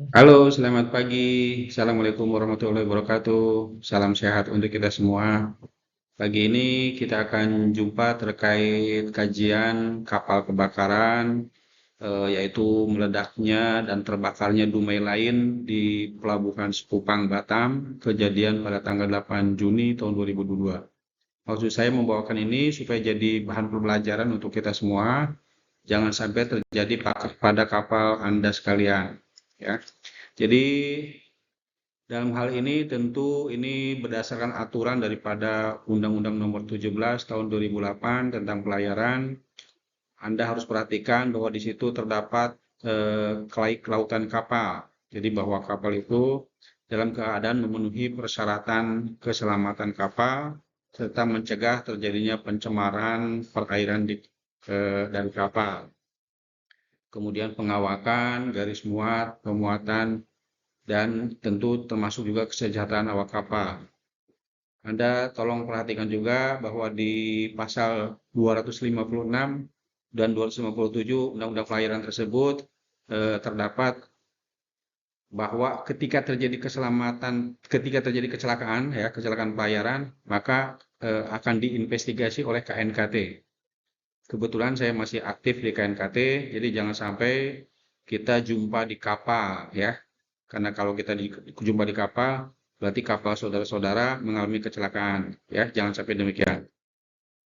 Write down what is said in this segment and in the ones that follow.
Halo, selamat pagi. Assalamualaikum warahmatullahi wabarakatuh. Salam sehat untuk kita semua. Pagi ini kita akan jumpa terkait kajian kapal kebakaran, yaitu meledaknya dan terbakarnya dumai lain di Pelabuhan Sekupang, Batam, kejadian pada tanggal 8 Juni tahun 2022. Maksud saya membawakan ini supaya jadi bahan pembelajaran untuk kita semua. Jangan sampai terjadi pada kapal Anda sekalian. Ya. Jadi dalam hal ini tentu ini berdasarkan aturan daripada Undang-Undang Nomor 17 Tahun 2008 tentang pelayaran. Anda harus perhatikan bahwa di situ terdapat kelautan kapal. Jadi bahwa kapal itu dalam keadaan memenuhi persyaratan keselamatan kapal serta mencegah terjadinya pencemaran perairan dari kapal. Kemudian pengawakan, garis muat, pemuatan, dan tentu termasuk juga kesejahteraan awak kapal. Anda tolong perhatikan juga bahwa di pasal 256 dan 257 Undang-Undang Pelayaran tersebut terdapat bahwa ketika terjadi kecelakaan, ya kecelakaan pelayaran, maka akan diinvestigasi oleh KNKT. Kebetulan saya masih aktif di KNKT, jadi jangan sampai kita jumpa di kapal, ya. Karena kalau kita jumpa di kapal, berarti kapal saudara-saudara mengalami kecelakaan, ya. Jangan sampai demikian.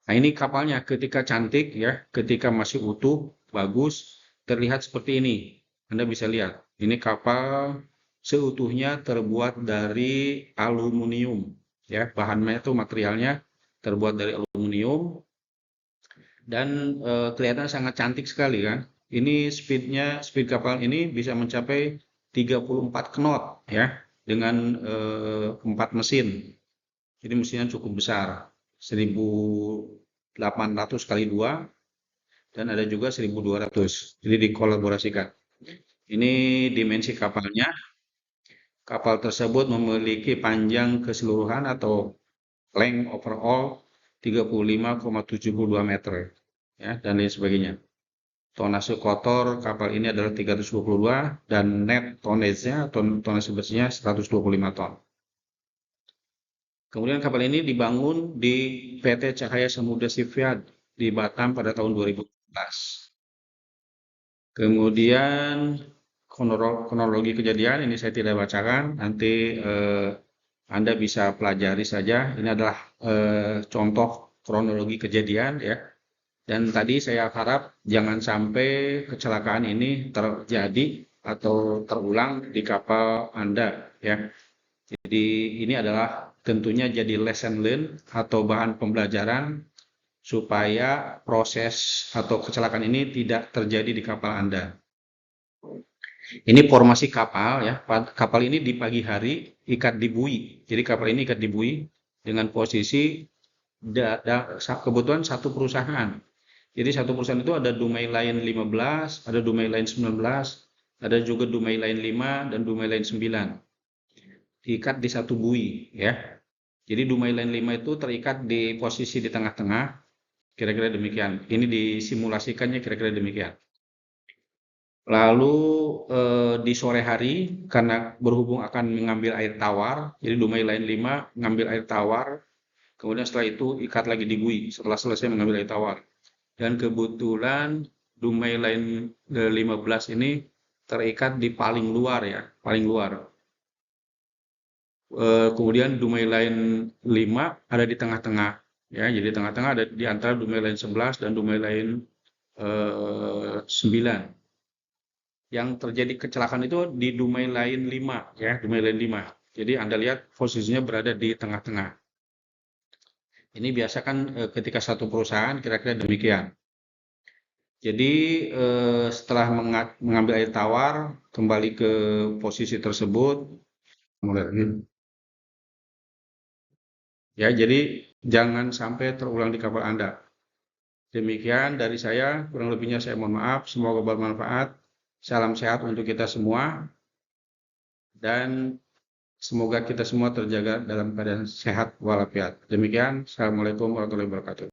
Nah, ini kapalnya ketika cantik, ya, ketika masih utuh, bagus, terlihat seperti ini. Anda bisa lihat, ini kapal seutuhnya terbuat dari aluminium, ya. Bahannya itu materialnya terbuat dari aluminium dan kelihatan sangat cantik sekali kan. Ini speed kapal ini bisa mencapai 34 knot ya dengan 4 mesin. Jadi mesinnya cukup besar, 1800 kali 2 dan ada juga 1200. Jadi dikolaborasikan. Ini dimensi kapalnya. Kapal tersebut memiliki panjang keseluruhan atau length overall 35,72 meter ya dan lain sebagainya. Tonase kotor kapal ini adalah 322 dan net tonnage-nya atau tonase bersihnya 125 ton. Kemudian kapal ini dibangun di PT Cahaya Samudra Shipyard di Batam pada tahun 2014. Kemudian kronologi kejadian ini saya tidak bacakan, nanti Anda bisa pelajari saja. Ini adalah contoh kronologi kejadian ya. Dan tadi saya harap jangan sampai kecelakaan ini terjadi atau terulang di kapal Anda ya. Jadi ini adalah tentunya jadi lesson learn atau bahan pembelajaran supaya proses atau kecelakaan ini tidak terjadi di kapal Anda. Ini formasi kapal ya. Kapal ini di pagi hari ikat di bui. Jadi kapal ini ikat di bui dengan posisi kebetulan satu perusahaan. Jadi satu perusahaan itu ada Dumai Line 15, ada Dumai Line 19, ada juga Dumai Line 5 dan Dumai Line 9. Diikat di satu bui ya. Jadi Dumai Line 5 itu terikat di posisi di tengah-tengah, kira-kira demikian. Ini disimulasikannya kira-kira demikian. Lalu di sore hari karena berhubung akan mengambil air tawar, jadi Dumai Line 5 mengambil air tawar, kemudian setelah itu ikat lagi di bui setelah selesai mengambil air tawar. Dan kebetulan Dumai Line 15 ini terikat di paling luar ya, paling luar. Kemudian Dumai Line 5 ada di tengah-tengah ya, jadi tengah-tengah ada di antara Dumai Line 11 dan Dumai Line 9. Yang terjadi kecelakaan itu di Dumai Line 5 ya, Dumai Line 5. Jadi Anda lihat posisinya berada di tengah-tengah. Ini biasa kan ketika satu perusahaan kira-kira demikian. Jadi setelah mengambil air tawar, kembali ke posisi tersebut, ya. Jadi jangan sampai terulang di kapal Anda. Demikian dari saya, kurang lebihnya saya mohon maaf. Semoga bermanfaat. Salam sehat untuk kita semua dan semoga kita semua terjaga dalam keadaan sehat walafiat. Demikian, Assalamualaikum warahmatullahi wabarakatuh.